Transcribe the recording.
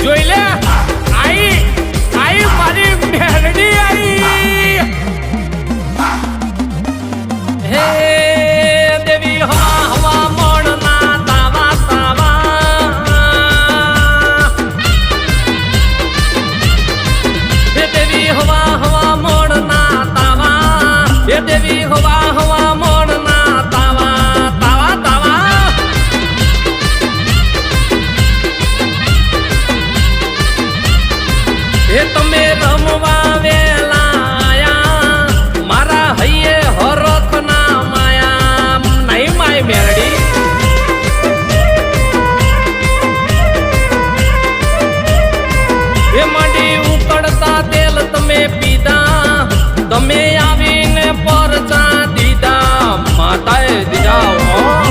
જોઈ લે આઈ આઈ મારી મેરડી આઈ હે દેવી હવા હવા મોણના તાવા તાવા હે દેવી હવા હવા મોણના તાવા હે દેવી હવા હવા મોણના તાવા તાવા તાવા હે તમે રમવા વેલા આયા મારા હૈયે હરખ ના માયા નહીં માય મેરડી હે મંડી ઉકળતા તેલ તમે પીધા તમે આવીને પરચા દીધા માતાએ દીધા